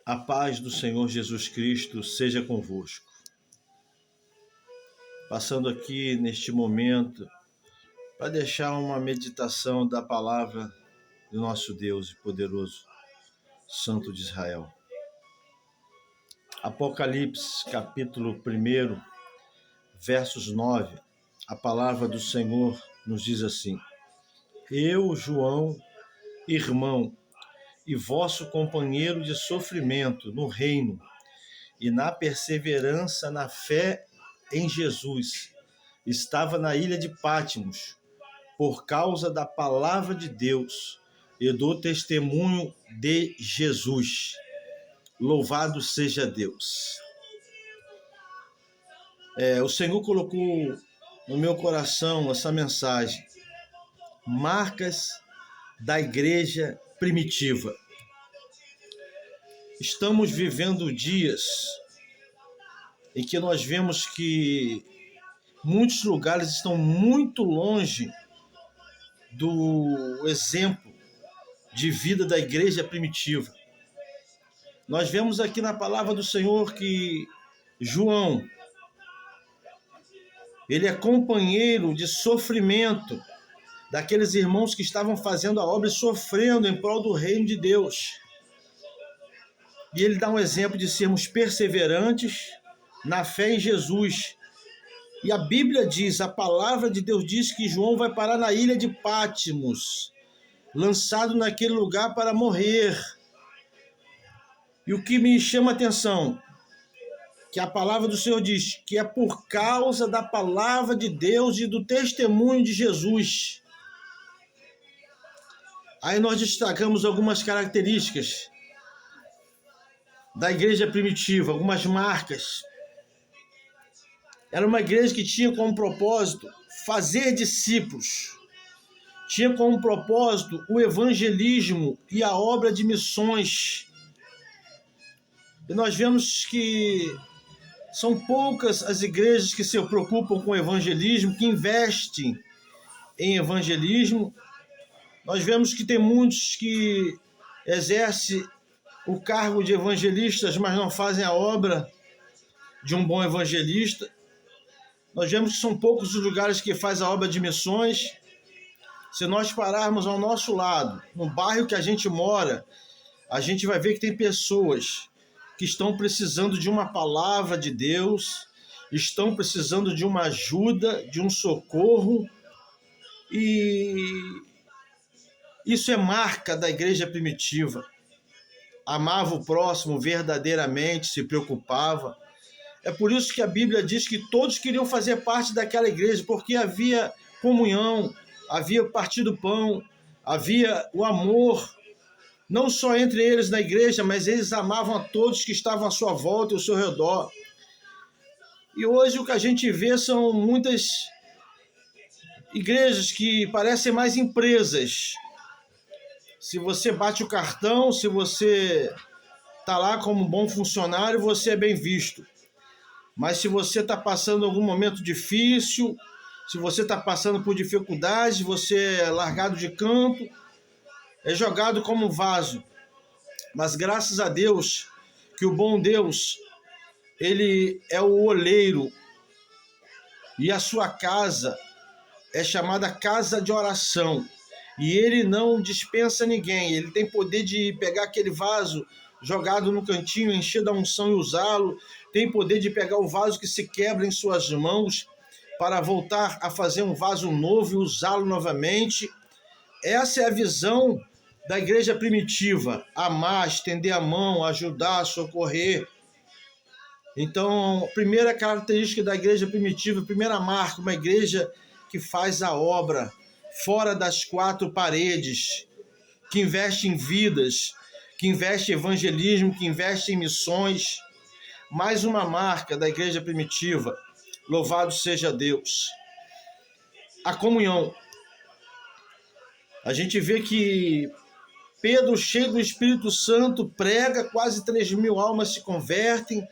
A paz do Senhor Jesus Cristo seja convosco. Passando aqui neste momento para deixar uma meditação da palavra do nosso Deus e poderoso Santo de Israel. Apocalipse, capítulo 1, versos 9. A palavra do Senhor nos diz assim: Eu, João, irmão e vosso companheiro de sofrimento no reino e na perseverança na fé em Jesus, estava na ilha de Patmos por causa da palavra de Deus e do testemunho de Jesus. Louvado seja Deus. O Senhor colocou no meu coração essa mensagem: marcas da igreja primitiva. Estamos vivendo dias em que nós vemos que muitos lugares estão muito longe do exemplo de vida da igreja primitiva. Nós vemos aqui na palavra do Senhor que João, ele é companheiro de sofrimento daqueles irmãos que estavam fazendo a obra e sofrendo em prol do reino de Deus. E ele dá um exemplo de sermos perseverantes na fé em Jesus. E a Bíblia diz, a palavra de Deus diz que João vai parar na ilha de Patmos, lançado naquele lugar para morrer. E o que me chama a atenção, que a palavra do Senhor diz que é por causa da palavra de Deus e do testemunho de Jesus. Aí nós destacamos algumas características da igreja primitiva, algumas marcas. Era uma igreja que tinha como propósito fazer discípulos. Tinha como propósito o evangelismo e a obra de missões. E nós vemos que são poucas as igrejas que se preocupam com o evangelismo, que investem em evangelismo. Nós vemos que tem muitos que exercem o cargo de evangelistas, mas não fazem a obra de um bom evangelista. Nós vemos que são poucos os lugares que fazem a obra de missões. Se nós pararmos ao nosso lado, no bairro que a gente mora, a gente vai ver que tem pessoas que estão precisando de uma palavra de Deus, estão precisando de uma ajuda, de um socorro, e isso é marca da igreja primitiva. Amava o próximo verdadeiramente, se preocupava. É por isso que a Bíblia diz que todos queriam fazer parte daquela igreja, porque havia comunhão, havia partir do pão, havia o amor, não só entre eles na igreja, mas eles amavam a todos que estavam à sua volta e ao seu redor. E hoje o que a gente vê são muitas igrejas que parecem mais empresas. Se você bate o cartão, se você está lá como bom funcionário, você é bem visto. Mas se você está passando algum momento difícil, se você está passando por dificuldades, você é largado de canto, é jogado como um vaso. Mas graças a Deus, que o bom Deus, ele é o oleiro, e a sua casa é chamada casa de oração. E ele não dispensa ninguém, ele tem poder de pegar aquele vaso jogado no cantinho, encher da unção e usá-lo, tem poder de pegar o vaso que se quebra em suas mãos para voltar a fazer um vaso novo e usá-lo novamente. Essa é a visão da igreja primitiva: amar, estender a mão, ajudar, socorrer. Então, a primeira característica da igreja primitiva, a primeira marca, uma igreja que faz a obra fora das quatro paredes, que investe em vidas, que investe em evangelismo, que investe em missões. Mais uma marca da igreja primitiva, louvado seja Deus: a comunhão. A gente vê que Pedro, cheio do Espírito Santo, prega, quase 3.000 almas se convertem.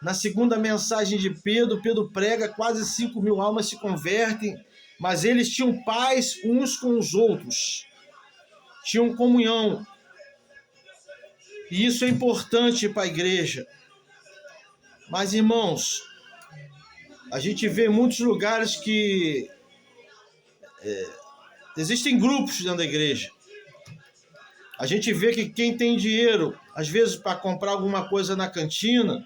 Na segunda mensagem de Pedro, Pedro prega, quase 5.000 almas se convertem. Mas eles tinham paz uns com os outros, tinham comunhão. E isso é importante para a igreja. Mas, irmãos, a gente vê em muitos lugares que existem grupos dentro da igreja. A gente vê que quem tem dinheiro, às vezes para comprar alguma coisa na cantina,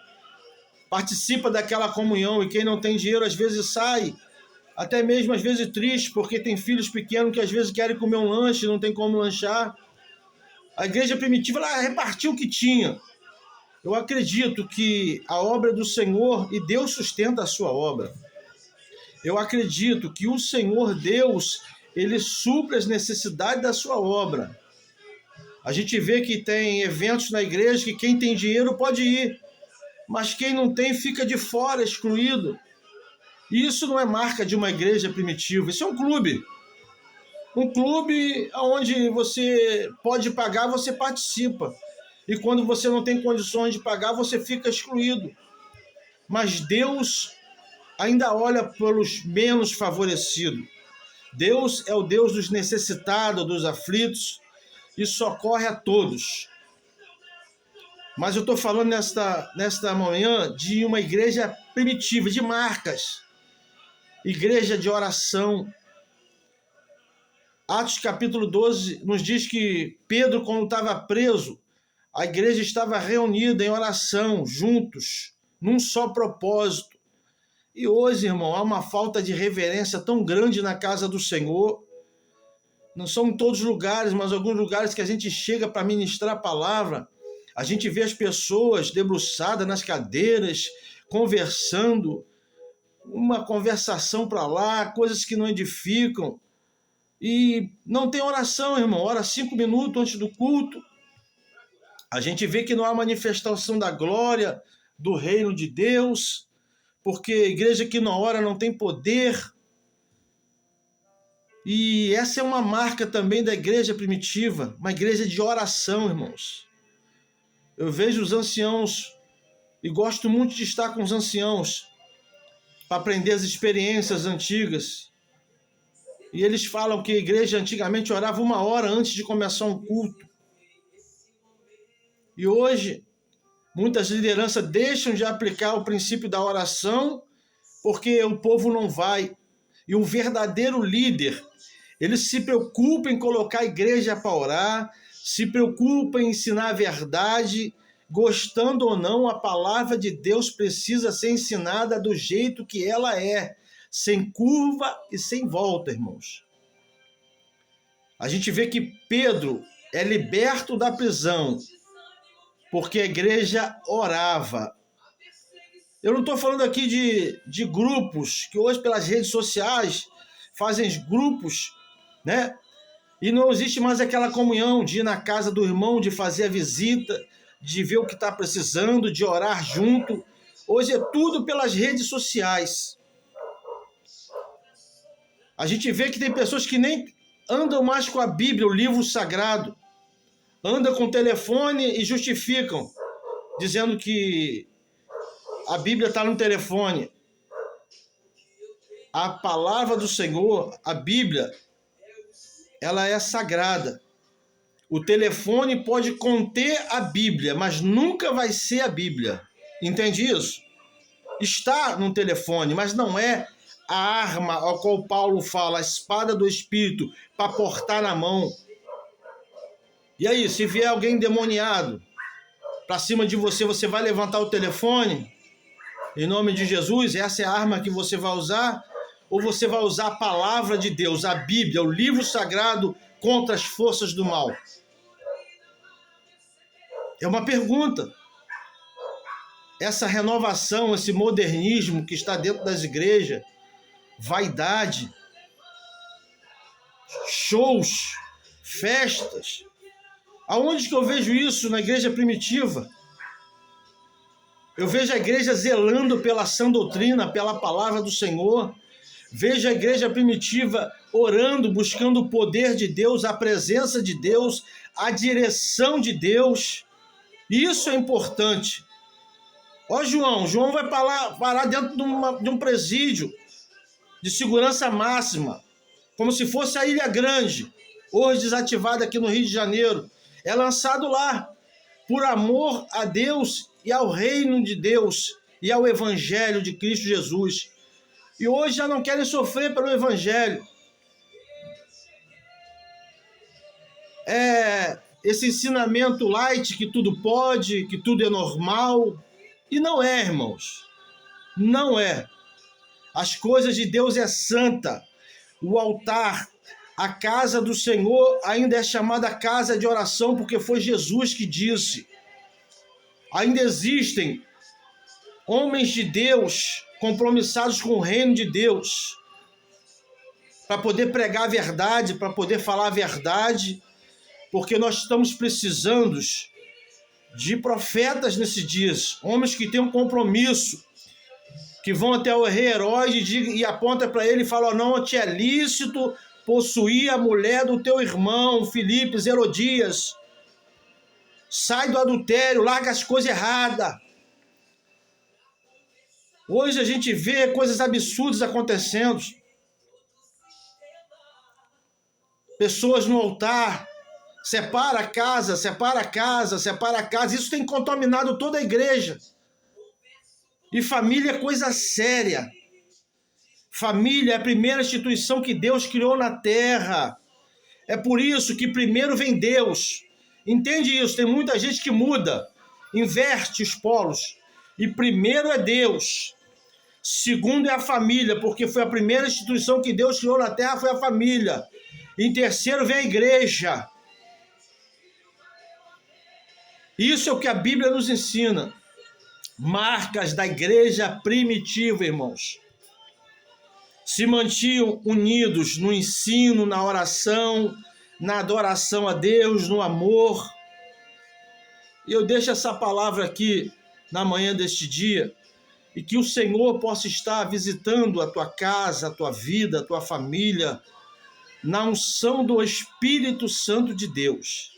participa daquela comunhão, e quem não tem dinheiro às vezes sai, até mesmo às vezes triste, porque tem filhos pequenos que às vezes querem comer um lanche e não tem como lanchar. A igreja primitiva, ela repartiu o que tinha. Eu acredito que a obra do Senhor, e Deus sustenta a sua obra, eu acredito que o Senhor Deus, ele supre as necessidades da sua obra. A gente vê que tem eventos na igreja que quem tem dinheiro pode ir, mas quem não tem fica de fora, excluído. E isso não é marca de uma igreja primitiva, isso é um clube. Um clube onde você pode pagar, você participa. E quando você não tem condições de pagar, você fica excluído. Mas Deus ainda olha pelos menos favorecidos. Deus é o Deus dos necessitados, dos aflitos, e socorre a todos. Mas eu estou falando nesta manhã de uma igreja primitiva, de marcas. Igreja de oração. Atos capítulo 12 nos diz que Pedro, quando estava preso, a igreja estava reunida em oração, juntos, num só propósito. E hoje, irmão, há uma falta de reverência tão grande na casa do Senhor. Não são em todos os lugares, mas alguns lugares que a gente chega para ministrar a palavra, a gente vê as pessoas debruçadas nas cadeiras, conversando, uma conversação para lá, coisas que não edificam. E não tem oração, irmão. Ora 5 minutos antes do culto. A gente vê que não há manifestação da glória do reino de Deus, porque a igreja que não ora não tem poder. E essa é uma marca também da igreja primitiva, uma igreja de oração, irmãos. Eu vejo os anciãos e gosto muito de estar com os anciãos para aprender as experiências antigas. E eles falam que a igreja antigamente orava 1 hora antes de começar um culto. E hoje, muitas lideranças deixam de aplicar o princípio da oração porque o povo não vai. E um verdadeiro líder, ele se preocupa em colocar a igreja para orar, se preocupa em ensinar a verdade. Gostando ou não, a palavra de Deus precisa ser ensinada do jeito que ela é, sem curva e sem volta, irmãos. A gente vê que Pedro é liberto da prisão porque a igreja orava. Eu não estou falando aqui de grupos que hoje pelas redes sociais fazem grupos, né? E não existe mais aquela comunhão de ir na casa do irmão, de fazer a visita, de ver o que está precisando, de orar junto. Hoje é tudo pelas redes sociais. A gente vê que tem pessoas que nem andam mais com a Bíblia, o livro sagrado. Andam com o telefone e justificam, dizendo que a Bíblia está no telefone. A palavra do Senhor, a Bíblia, ela é sagrada. O telefone pode conter a Bíblia, mas nunca vai ser a Bíblia. Entende isso? Está no telefone, mas não é a arma ao qual Paulo fala, a espada do Espírito, para portar na mão. E aí, se vier alguém endemoniado para cima de você, você vai levantar o telefone? Em nome de Jesus, essa é a arma que você vai usar? Ou você vai usar a palavra de Deus, a Bíblia, o livro sagrado, contra as forças do mal? É uma pergunta. Essa renovação, esse modernismo que está dentro das igrejas, vaidade, shows, festas. Aonde que eu vejo isso na igreja primitiva? Eu vejo a igreja zelando pela sã doutrina, pela palavra do Senhor. Vejo a igreja primitiva orando, buscando o poder de Deus, a presença de Deus, a direção de Deus. Isso é importante. Ó João vai parar dentro de um presídio de segurança máxima, como se fosse a Ilha Grande, hoje desativada aqui no Rio de Janeiro. É lançado lá. por amor a Deus e ao reino de Deus e ao evangelho de Cristo Jesus. E hoje já não querem sofrer pelo evangelho. Esse ensinamento light que tudo pode, que tudo é normal. E não é, irmãos. Não é. As coisas de Deus é santa. O altar, a casa do Senhor ainda é chamada casa de oração, porque foi Jesus que disse. Ainda existem homens de Deus compromissados com o reino de Deus, para poder pregar a verdade, para poder falar a verdade, porque nós estamos precisando de profetas nesses dias, homens que têm um compromisso, que vão até o rei Herodes e aponta para ele e fala: não te é lícito possuir a mulher do teu irmão, Filipe, Herodias. Sai do adultério, larga as coisas erradas. Hoje a gente vê coisas absurdas acontecendo. Pessoas no altar, separa a casa, separa a casa, separa a casa. Isso tem contaminado toda a igreja. E família é coisa séria. Família é a primeira instituição que Deus criou na terra. É por isso que primeiro vem Deus. Entende isso? Tem muita gente que muda, inverte os polos. E primeiro é Deus. Segundo é a família, porque foi a primeira instituição que Deus criou na terra, foi a família. Em terceiro vem a igreja. Isso é o que a Bíblia nos ensina. Marcas da igreja primitiva, irmãos. Se mantinham unidos no ensino, na oração, na adoração a Deus, no amor. E eu deixo essa palavra aqui na manhã deste dia, e que o Senhor possa estar visitando a tua casa, a tua vida, a tua família, na unção do Espírito Santo de Deus.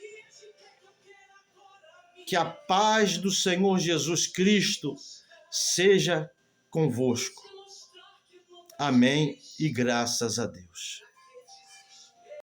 Que a paz do Senhor Jesus Cristo seja convosco. Amém e graças a Deus.